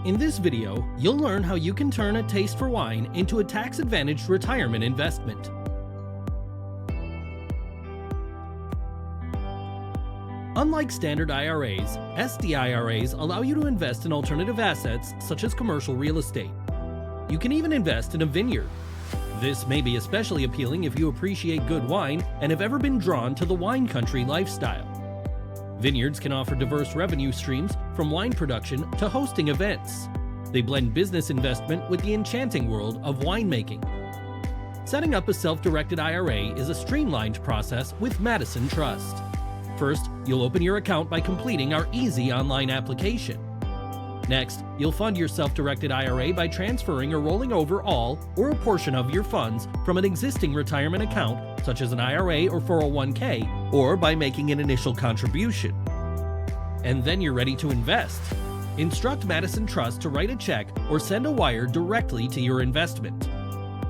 In this video, you'll learn how you can turn a taste for wine into a tax-advantaged retirement investment. Unlike standard IRAs, SDIRAs allow you to invest in alternative assets such as commercial real estate. You can even invest in a vineyard. This may be especially appealing if you appreciate good wine and have ever been drawn to the wine country lifestyle. Vineyards can offer diverse revenue streams from wine production to hosting events. They blend business investment with the enchanting world of winemaking. Setting up a self-directed IRA is a streamlined process with Madison Trust. First, you'll open your account by completing our easy online application. Next, you'll fund your self-directed IRA by transferring or rolling over all or a portion of your funds from an existing retirement account, such as an IRA or 401k, or by making an initial contribution. And then you're ready to invest. Instruct Madison Trust to write a check or send a wire directly to your investment.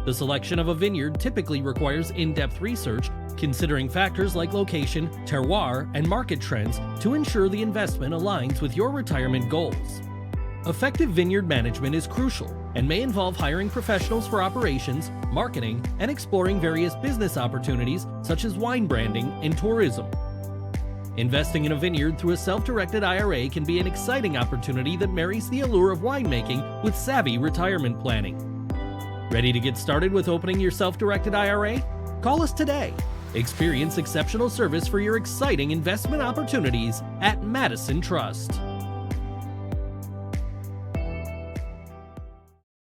The selection of a vineyard typically requires in-depth research, considering factors like location, terroir, and market trends to ensure the investment aligns with your retirement goals. Effective vineyard management is crucial and may involve hiring professionals for operations, marketing, and exploring various business opportunities such as wine branding and tourism. Investing in a vineyard through a self-directed IRA can be an exciting opportunity that marries the allure of winemaking with savvy retirement planning. Ready to get started with opening your self-directed IRA? Call us today. Experience exceptional service for your exciting investment opportunities at Madison Trust.